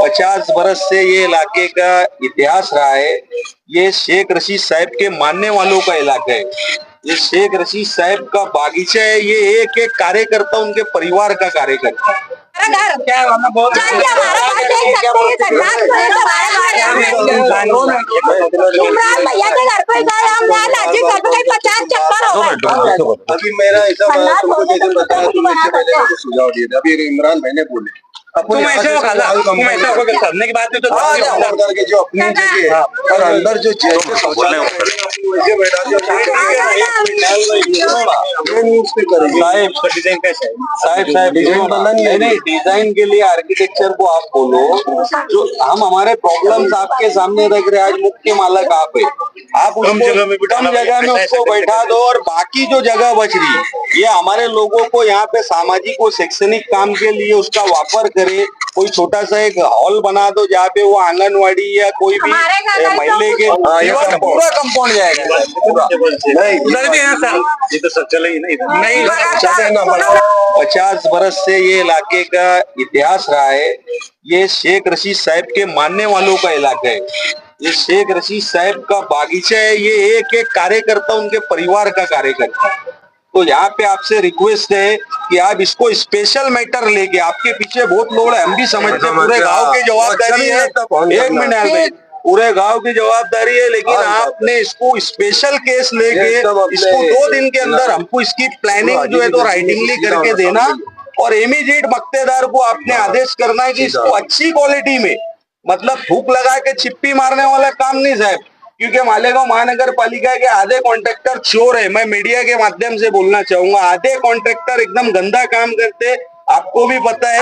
50 बरस से ये इलाके का इतिहास रहा है। ये शेख रशीद साहब के मानने वालों का इलाका है। ये शेख रशीद साहब का बागीचा है। ये एक एक कार्यकर्ता उनके परिवार का कार्यकर्ता है। इमरान भैया के घर पे गए हम, लाजी घर पे 50 चक्कर हो गए। अभी मेरा ऐसा सुझाव दिए थे। अभी इमरान भाई ने बोले करने की बात है तो जो अपनी जगह और अंदर जो डिजाइन के लिए आर्किटेक्चर को आप बोलो। जो हम हमारे प्रॉब्लम्स आपके सामने रख रहे हैं, आज मुख्य मालक आप है। आप कम जगह में उसको बैठा दो और बाकी जो जगह बच रही है ये हमारे लोगों को यहाँ पे सामाजिक और शैक्षणिक काम के लिए उसका वापर करे। कोई छोटा सा एक हॉल बना दो जहाँ पे वो आंगनवाड़ी या कोई भी महिला के पूरा कंपाउंड जाएगा। उधर भी है सर, ये तो सब चले ही नहीं चले ना। 50 बरस से ये इलाके का इतिहास रहा है। ये शेख रशीद साहब के मानने वालों का इलाका है। ये शेख रशीद साहब का बागीचा है। ये एक एक कार्यकर्ता उनके परिवार का कार्यकर्ता है। तो यहाँ पे आपसे रिक्वेस्ट है कि आप इसको स्पेशल मैटर लेके, आपके पीछे बहुत लोग है, हम भी समझते हैं, पूरे गांव की जवाबदारी है। एक मिनट, पूरे गांव की जवाबदारी है, लेकिन आपने इसको स्पेशल केस लेके इसको 2 दिन के अंदर हमको इसकी प्लानिंग जो है तो राइटिंगली करके देना और इमीडिएट मक्तेदार को आपने आदेश करना है कि इसको अच्छी क्वालिटी में, मतलब फूक लगा के छिप्पी मारने वाला काम नहीं साहब, क्योंकि मालेगांव महानगर पालिका के आधे कॉन्ट्रैक्टर चोर है। मैं मीडिया के माध्यम से बोलना चाहूंगा, आधे कॉन्ट्रैक्टर एकदम गंदा काम करते, आपको भी पता है।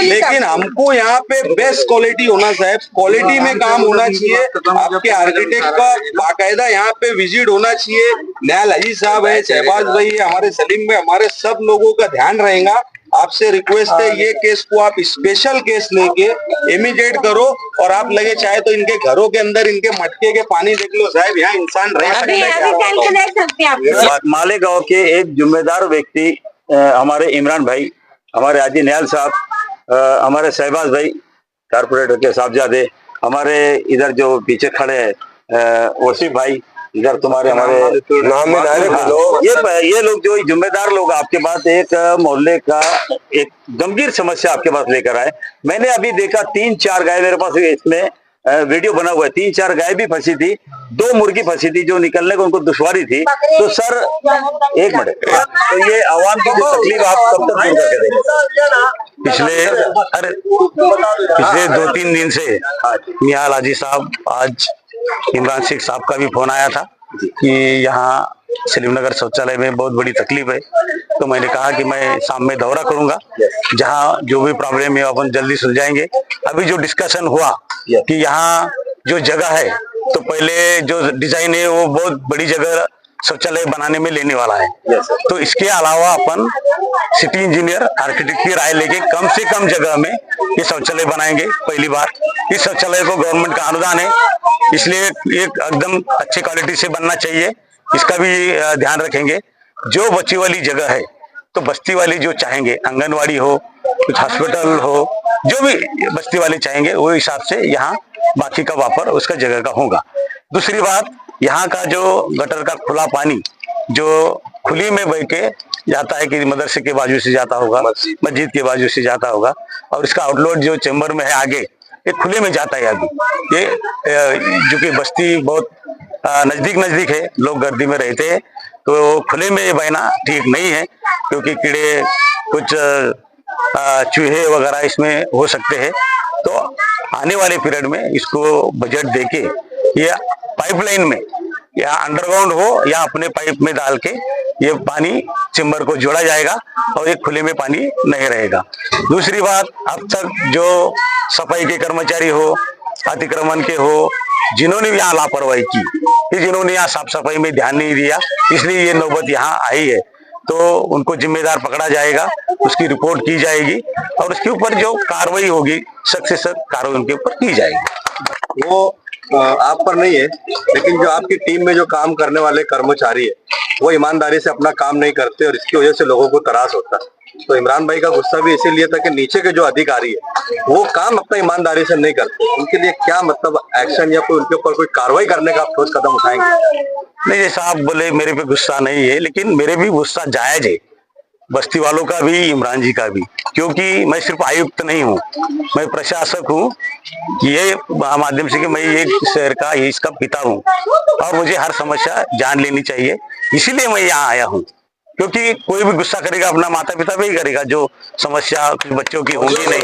लेकिन हमको यहाँ पे बेस्ट क्वालिटी होना साहब, क्वालिटी में काम होना चाहिए। आपके आर्किटेक्ट का बाकायदा यहाँ पे विजिट होना चाहिए। न्याल अजीज साहब है, शहबाज भाई है, हमारे सलीम भाई, हमारे सब लोगों का ध्यान रहेगा। आपसे रिक्वेस्ट है ये केस को आप स्पेशल केस लेके इमीडिएट करो और आप लगे चाहे तो इनके घरों के अंदर इनके मटके के पानी देख लो साहब, यहाँ इंसान रह सकते हैं। मालेगांव के एक जिम्मेदार व्यक्ति हमारे इमरान भाई, हमारे हाजी न्याल साहब, हमारे शहबाज भाई कारपोरेटर के साहबजादे, हमारे इधर जो पीछे खड़े हैं वसीफ भाई, इधर तुम्हारे हमारे ये लोग जो जिम्मेदार लोग आपके पास एक मोहल्ले का एक गंभीर समस्या आपके पास लेकर आए। मैंने अभी देखा 3-4 गाय मेरे पास इसमें वीडियो बना हुआ है, 3-4 गाय भी फंसी थी, 2 मुर्गी फंसी थी जो निकलने को उनको दुश्वारी थी। तो सर एक मिनट, तो ये आवाम की जो तकलीफ आप कब तक दूर करके देंगे? पिछले 2-3 दिन से निहाल हाजी साहब, आज इमरान शेख साहब का भी फोन आया था कि यहाँ सलीमनगर शौचालय में बहुत बड़ी तकलीफ है। तो मैंने कहा कि मैं शाम में दौरा करूंगा, जहाँ जो भी प्रॉब्लम है अपन जल्दी सुलझाएंगे। अभी जो डिस्कशन हुआ कि यहाँ जो जगह है, तो पहले जो डिजाइन है वो बहुत बड़ी जगह शौचालय बनाने में लेने वाला है। तो इसके अलावा अपन सिटी इंजीनियर आर्किटेक्ट की राय लेके कम से कम जगह में ये शौचालय बनाएंगे। पहली बार इस शौचालय को गवर्नमेंट का अनुदान है, इसलिए एक एकदम अच्छी क्वालिटी से बनना चाहिए, इसका भी ध्यान रखेंगे। जो बच्ची वाली जगह है तो बस्ती वाली जो चाहेंगे, आंगनवाड़ी हो, कुछ हॉस्पिटल हो, जो भी बस्ती वाले चाहेंगे वो हिसाब से यहाँ बाकी का वापर उसका जगह का होगा। दूसरी बात, यहाँ का जो गटर का खुला पानी जो खुली में बह के जाता है, कि मदरसे के बाजू से जाता होगा, मस्जिद के बाजू से जाता होगा, और इसका आउटलेट जो चेंबर में है आगे, ये खुले में जाता है। अभी ये जो कि बस्ती बहुत नजदीक है, लोग गर्दी में रहते हैं, तो खुले में बहना ठीक नहीं है, क्योंकि कीड़े कुछ चूहे वगैरह इसमें हो सकते हैं। तो आने वाले पीरियड में इसको बजट देके ये पाइपलाइन में या अंडरग्राउंड हो या अपने पाइप में डाल के ये पानी चेंबर को जोड़ा जाएगा और ये खुले में पानी नहीं रहेगा। दूसरी बात, अब तक जो सफाई के कर्मचारी हो, अतिक्रमण के हो, जिन्होंने यहाँ लापरवाही की, जिन्होंने यहाँ साफ सफाई में ध्यान नहीं दिया, इसलिए ये नौबत यहाँ आई है, तो उनको जिम्मेदार पकड़ा जाएगा, उसकी रिपोर्ट की जाएगी और उसके ऊपर जो कार्रवाई होगी, सख्त से सख्त कार्रवाई उनके ऊपर की जाएगी। वो आप पर नहीं है, लेकिन जो आपकी टीम में जो काम करने वाले कर्मचारी है वो ईमानदारी से अपना काम नहीं करते और इसकी वजह से लोगों को त्रास होता है। तो इमरान भाई का गुस्सा भी इसीलिए था कि नीचे के जो अधिकारी है वो काम अपना ईमानदारी से नहीं करते, उनके लिए क्या मतलब एक्शन या कोई उनके ऊपर कोई कार्रवाई करने का आप ठोस कदम उठाएंगे? नहीं, जैसा आप बोले मेरे पे गुस्सा नहीं है, लेकिन मेरे भी गुस्सा जायज है, बस्ती वालों का भी, इमरान जी का भी, क्योंकि मैं सिर्फ आयुक्त नहीं हूँ, मैं प्रशासक हूँ। ये माध्यम से कि मैं ये शहर का, ये इसका पिता हूँ और मुझे हर समस्या जान लेनी चाहिए, इसीलिए मैं यहाँ आया हूँ। क्योंकि कोई भी गुस्सा करेगा अपना माता पिता पे ही करेगा, जो समस्या कुछ बच्चों की होंगी नहीं,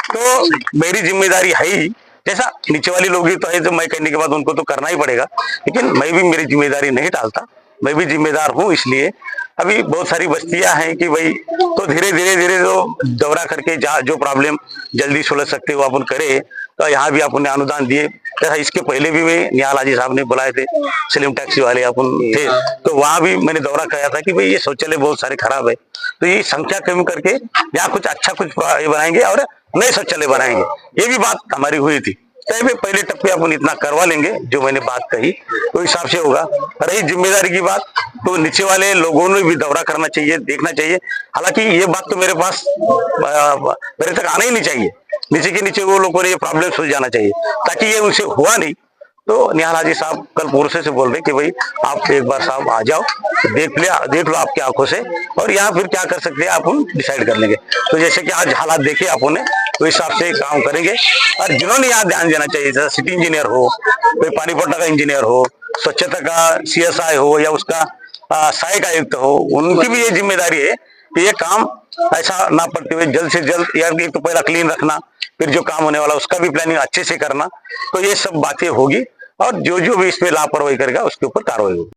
तो मेरी जिम्मेदारी है ही। जैसा नीचे वाली लोग तो है, तो मैं कहने के बाद उनको तो करना ही पड़ेगा, लेकिन मैं भी मेरी जिम्मेदारी नहीं टालता, मैं भी जिम्मेदार हूँ। इसलिए अभी बहुत सारी बस्तियां हैं कि भाई, तो धीरे धीरे तो दौरा करके जो प्रॉब्लम जल्दी सुलझ सकते हो अपन करे। तो यहाँ भी अपन ने अनुदान दिए, जैसा इसके पहले भी मैं निहाल हाजी साहब ने बुलाए थे, सलीम टैक्सी वाले अपन थे, तो वहां भी मैंने दौरा किया था कि भाई ये शौचालय बहुत सारे खराब है, तो ये संख्या कम करके यहाँ कुछ अच्छा कुछ बनाएंगे और नए शौचालय बनाएंगे, ये भी बात हमारी हुई थी। पहले टप्पे अपन इतना करवा लेंगे जो मैंने बात कही, तो हिसाब से होगा। रही जिम्मेदारी की बात, तो नीचे वाले लोगों ने भी दौरा करना चाहिए, देखना चाहिए। हालांकि ये बात तो मेरे पास मेरे तक आना ही नहीं चाहिए, नीचे के नीचे वो लोगों ने ये प्रॉब्लम सुलझाना चाहिए, ताकि ये उनसे हुआ नहीं। तो निहाल हाजी साहब कल पुरसे से बोल रहे कि भाई आप एक बार साहब आ जाओ, देख लो आपकी आंखों से, और यहाँ फिर क्या कर सकते हैं आप डिसाइड कर लेंगे। तो जैसे कि आज हालात देखे आपने ने, तो हिसाब से काम करेंगे। और जिन्होंने यहाँ ध्यान देना चाहिए, जैसे सिटी इंजीनियर हो, कोई पानी पट्टा का इंजीनियर हो, स्वच्छता का CSI हो, या उसका सहायक आयुक्त हो, उनकी भी ये जिम्मेदारी है कि ये काम ऐसा ना पड़ते हुए जल्द से जल्द, यार एक तो पहला क्लीन रखना, फिर जो काम होने वाला उसका भी प्लानिंग अच्छे से करना। तो ये सब बातें होगी, और जो भी इस पे लापरवाही करेगा उसके ऊपर कार्रवाई होगी।